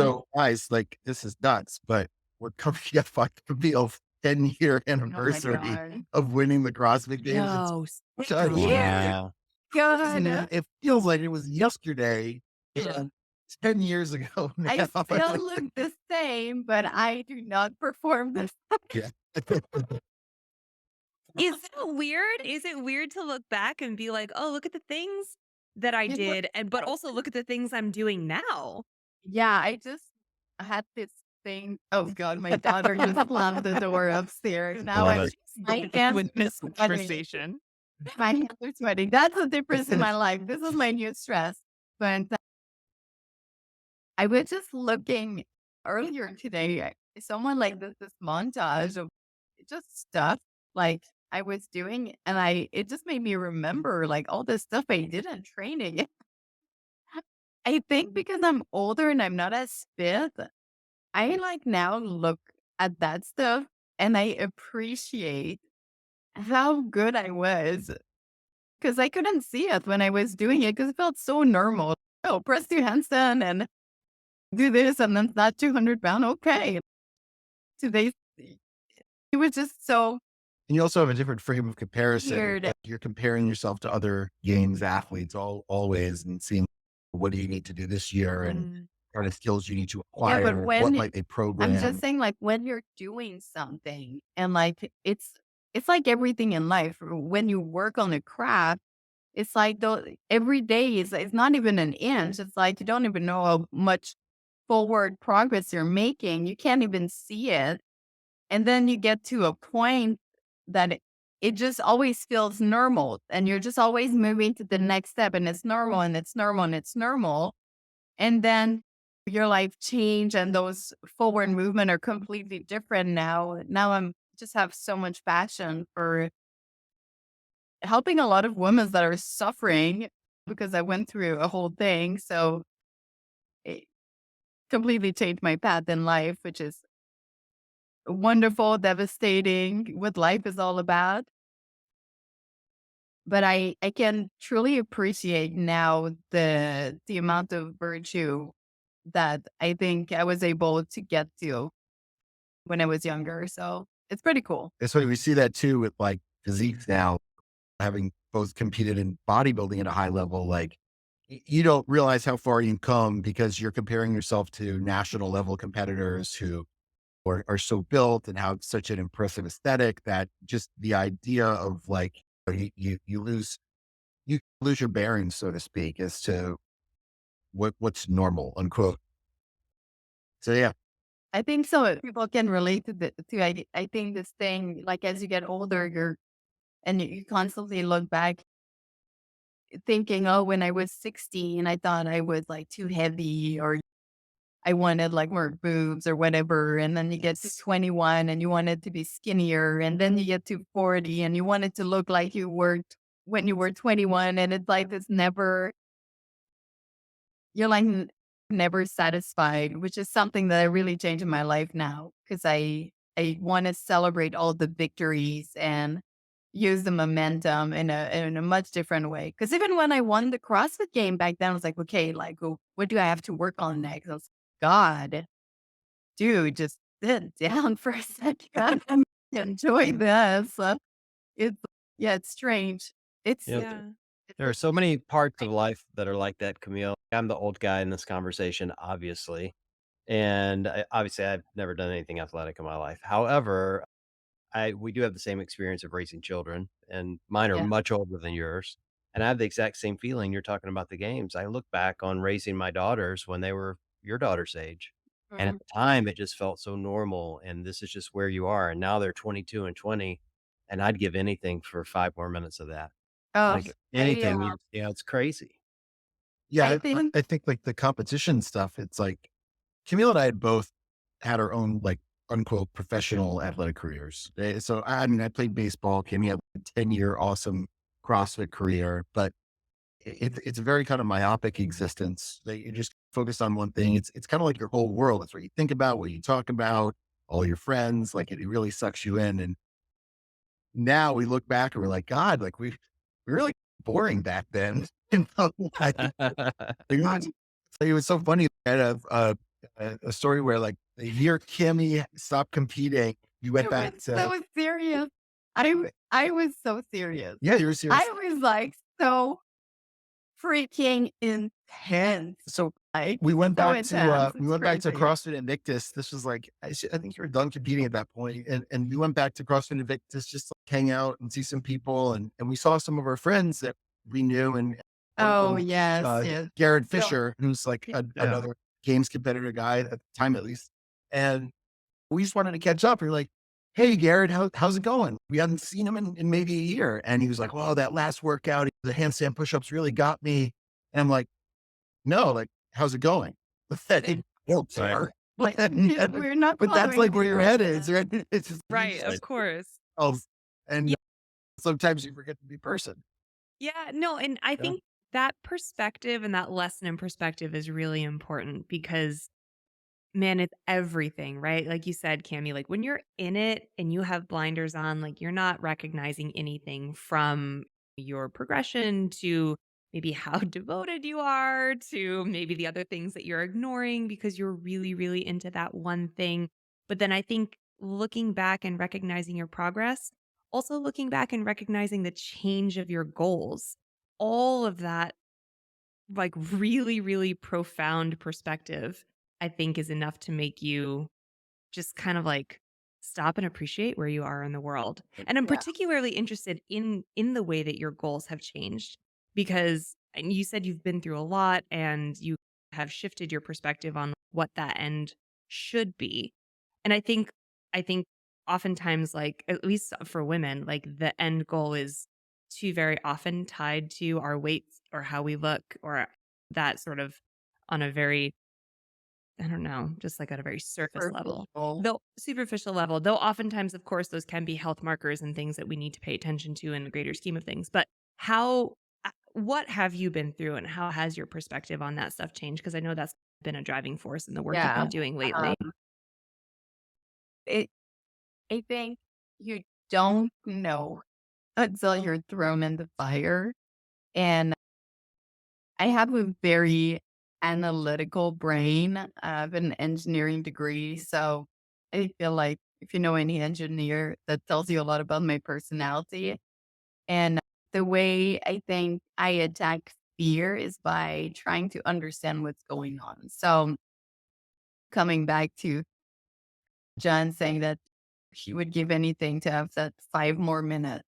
So guys, like this is nuts, but we're coming up to be a 10-year Oh my anniversary God. of winning the CrossFit Games. It's No, such a 6 years. Wow. God. it feels like it was yesterday Yeah. and 10 years ago now. I still look the same, but I do not perform the Yeah. Is that weird? Is it weird to look back and be like, "Oh, look at the things that I You know, did, and but also look at the things I'm doing now." yeah, I just had this thing. Oh God, my daughter just slammed the door upstairs. Now Love I'm it. my hands Witness sweating. conversation. My hands are sweating. That's the difference in my life. This is my new stress. But I was just looking earlier today. Someone like this montage of just stuff like I was doing, and it just made me remember like all the stuff I did in training. I think because I'm older and I'm not as fit, I like now look at that stuff and I appreciate how good I was because I couldn't see it when I was doing it because it felt so normal. Oh, press two handstand and do this and then that 200 pound. Okay. Today, it was just so And you also have a different frame of comparison. weird. Like, you're comparing yourself to other games athletes always and seeing what do you need to do this year and Mm. what kind of skills you need to Yeah, but acquire, what when might they I'm just program. saying, like, when you're doing something and like it's like everything in life. When you work on a craft, it's like though every day is it's not even an inch. It's like you don't even know how much forward progress you're making. You can't even see it. And then you get to a point that it just always feels normal. And you're just always moving to the next step. And it's normal and it's normal and it's normal. And then your life change and those forward movement are completely different now. Now I'm just have so much passion for helping a lot of women that are suffering because I went through a whole thing. So it completely changed my path in life, which is wonderful, devastating, what life is all about. But I can truly appreciate now the amount of virtue that I think I was able to get to when I was younger. So it's pretty cool. And so we see that too with like physiques now, having both competed in bodybuilding at a high level. Like you don't realize how far you can come because you're comparing yourself to national level competitors who are so built and have such an impressive aesthetic that just the idea of like you lose your bearings, so to speak, as to what's normal, unquote. So yeah, I think so. People can relate to I think this thing, like as you get older, you constantly look back thinking, oh, when I was 16, I thought I was like too heavy or I wanted like more boobs or whatever. And then you get to 21 and you wanted to be skinnier. And then you get to 40 and you wanted to look like you were when you were 21. And it's like it's never, you're like never satisfied, which is something that I really changed in my life now because I want to celebrate all the victories and use the momentum in a much different way. Because even when I won the CrossFit game back then, I was like, okay, like what do I have to work on next? I was God, dude, just sit down for a second and enjoy this. It's yeah, it's strange. It's Yep. Yeah. There are so many parts of life that are like that, Camille. I'm the old guy in this conversation, obviously. And obviously, I've never done anything athletic in my life. However, we do have the same experience of raising children, and mine are yeah. much older than yours. And I have the exact same feeling you're talking about the games. I look back on raising my daughters when they were your daughter's age. And at Mhm. the time, it just felt so normal. And this is just where you are. And now they're 22 and 20. And I'd give anything for 5 more minutes of that. Oh, Like I anything, it's crazy. yeah. I I, think I think like the competition stuff. It's like Camille and I had both had our own like unquote professional athletic careers. So I mean, I played baseball. Camille had a 10-year awesome CrossFit career, but it's a very kind of myopic existence that you just focus on one thing. It's kind of like your whole world. It's what you think about, what you talk about, all your friends. Like it really sucks you in. And now we look back and we're like, God, like we were really boring back then. You know, like, it was so funny. I had a story where like the year Kimmy stopped competing, you went It back was to, so serious. I was so serious. yeah, you were serious. I was like so freaking intense. So Like we went so back to, intense. It's crazy. CrossFit Invictus. This was like, I think you were done competing at that point. And we went back to CrossFit Invictus just to like, hang out and see some people. And we saw some of our friends that we knew. And one of Oh them, yes, yes. Garrett So Fisher, who's like yeah. another games competitor guy at the time, at least. And we just wanted to catch up. We're like, hey, Garrett, how's it going? We hadn't seen him in maybe a year. And he was like, well, that last workout, the handstand push-ups really got me. And I'm like, no, like, how's it going? That ain't help, sir. Like, We're not but that's following like where your head directions. is, right? It's just Right, of course. of, and Yeah. sometimes you forget to be person. Yeah, no, and I Yeah. think that perspective and that lesson in perspective is really important because man, it's everything, right? Like you said, Cammy, like when you're in it and you have blinders on, like you're not recognizing anything from your progression to maybe how devoted you are to maybe the other things that you're ignoring because you're really, really into that one thing. But then I think looking back and recognizing your progress, also looking back and recognizing the change of your goals, all of that like really, really profound perspective, I think is enough to make you just kind of like stop and appreciate where you are in the world. And I'm Yeah. particularly interested in the way that your goals have changed because and you said you've been through a lot and you have shifted your perspective on what that end should be. And I think oftentimes like at least for women, like the end goal is too very often tied to our weights or how we look or that sort of on a very I don't know, just like at a very surface level. Purple. Though superficial level, though oftentimes, of course, those can be health markers and things that we need to pay attention to in the greater scheme of things. But what have you been through and how has your perspective on that stuff changed? Because I know that's been a driving force in the work you've Yeah. been doing lately. Um, it, I think you don't know until you're thrown in the fire. And I have a very analytical brain. I have an engineering degree. So I feel like if you know any engineer, that tells you a lot about my personality. And the way I think I attack fear is by trying to understand what's going on. So coming back to John saying that he would give anything to have that 5 more minutes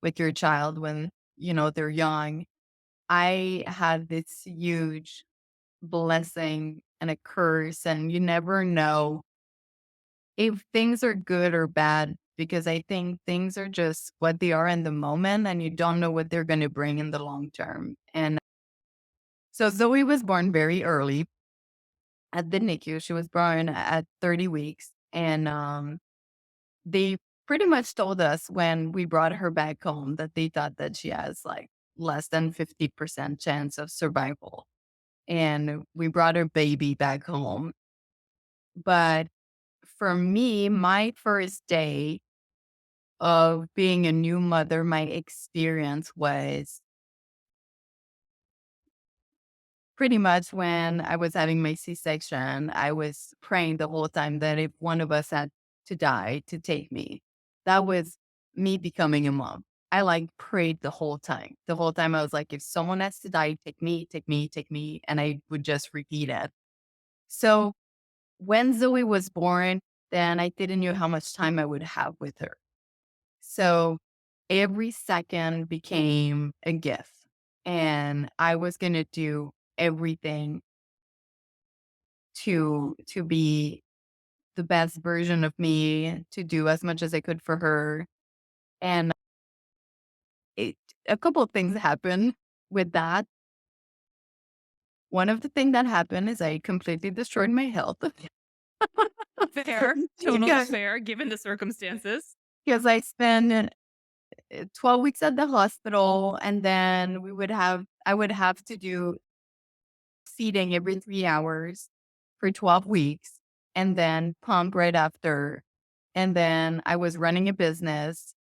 with your child when, they're young. I had this huge blessing and a curse, and you never know if things are good or bad because I think things are just what they are in the moment and you don't know what they're going to bring in the long term. And so Zoe was born very early at the NICU. She was born at 30 weeks. And they pretty much told us when we brought her back home that they thought that she has like less than 50% chance of survival. And we brought her baby back home. But for me, my first day of being a new mother, my experience was pretty much when I was having my C-section, I was praying the whole time that if one of us had to die, to take me. That was me becoming a mom. I like prayed the whole time. The whole time I was like, if someone has to die, take me, take me, take me. And I would just repeat it. So when Zoe was born, then I didn't know how much time I would have with her. So every second became a gift. And I was going to do everything to be the best version of me, to do as much as I could for her. And it, a couple of things happened with that. One of the things that happened is I completely destroyed my health. Fair, totally Yeah. fair, given the circumstances. Because I spent 12 weeks at the hospital, and then I would have to do feeding every 3 hours for 12 weeks and then pump right after. And then I was running a business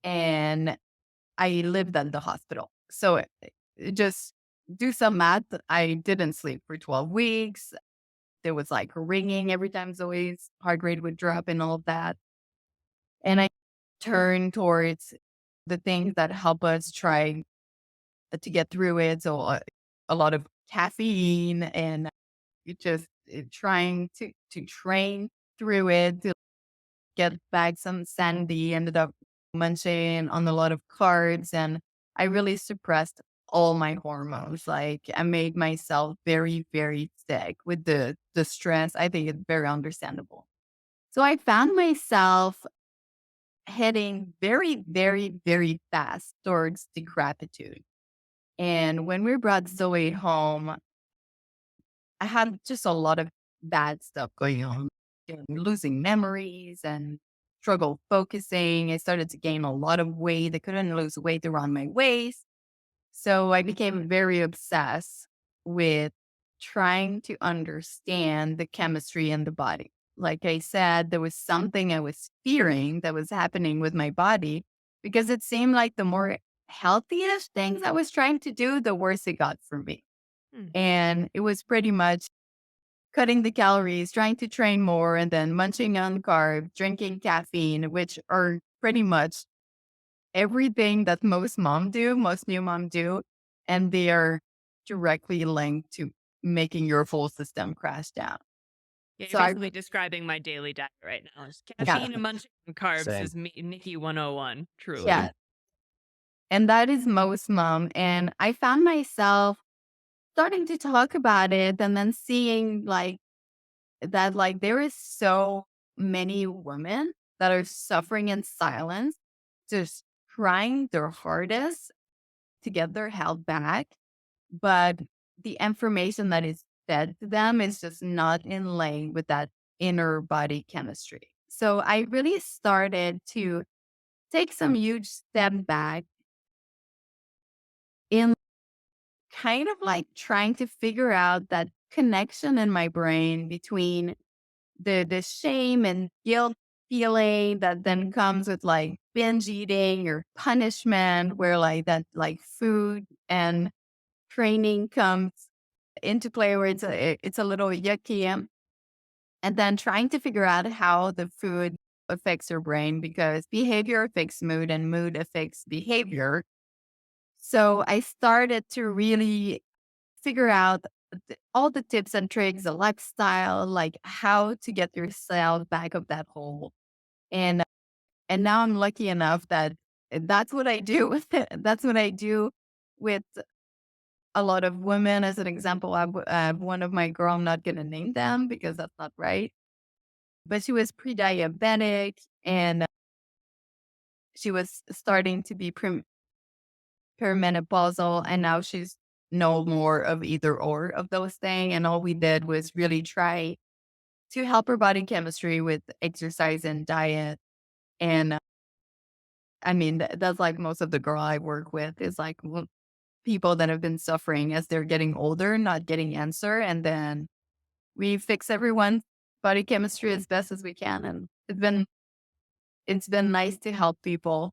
and I lived at the hospital. So just do some math. I didn't sleep for 12 weeks. there was like ringing every time Zoe's heart rate would drop and all of that. And I turned towards the things that help us try to get through it. So a lot of caffeine and just trying to train through it to get back some sanity. Ended up munching on a lot of carbs, and I really suppressed all my hormones. Like I made myself very, very sick with the stress. I think it's very understandable. So I found myself heading very, very, very fast towards decrepitude. And when we brought Zoe home, I had just a lot of bad stuff going on, losing memories and struggle focusing. I started to gain a lot of weight. I couldn't lose weight around my waist. So I became very obsessed with trying to understand the chemistry in the body. Like I said, there was something I was fearing that was happening with my body because it seemed like the more healthiest things I was trying to do, the worse it got for me. Hmm. And it was pretty much cutting the calories, trying to train more, and then munching on carbs, drinking caffeine, which are pretty much everything that most new mom do. And they are directly linked to making your whole system crash down. Yeah, you're So I, basically describing my daily diet right now. It's yeah, caffeine and munching on carbs Same. is me, Nikki 101, truly. yeah. And that is most mom. And I found myself starting to talk about it and then seeing like that, like there is so many women that are suffering in silence, just trying their hardest to get their health back. But the information that is fed to them is just not in line with that inner body chemistry. So I really started to take some huge step back in kind of like trying to figure out that connection in my brain between the shame and guilt feeling that then comes with like binge eating or punishment, where like that like food and training comes into play, where it's a little yucky, and then trying to figure out how the food affects your brain, because behavior affects mood and mood affects behavior. So I started to really figure out all the tips and tricks, the lifestyle, like how to get yourself back of that hole. And and now I'm lucky enough that that's what I do with it. That's what I do with a lot of women. As an example, I have one of my girl, I'm not going to name them because that's not right, but she was pre-diabetic and she was starting to be perimenopausal, and now she's no more of either or of those things. And all we did was really try to help her body chemistry with exercise and diet. And I mean, that's like most of the girl I work with is like people that have been suffering as they're getting older, not getting answer. And then we fix everyone's body chemistry as best as we can. And it's been nice to help people.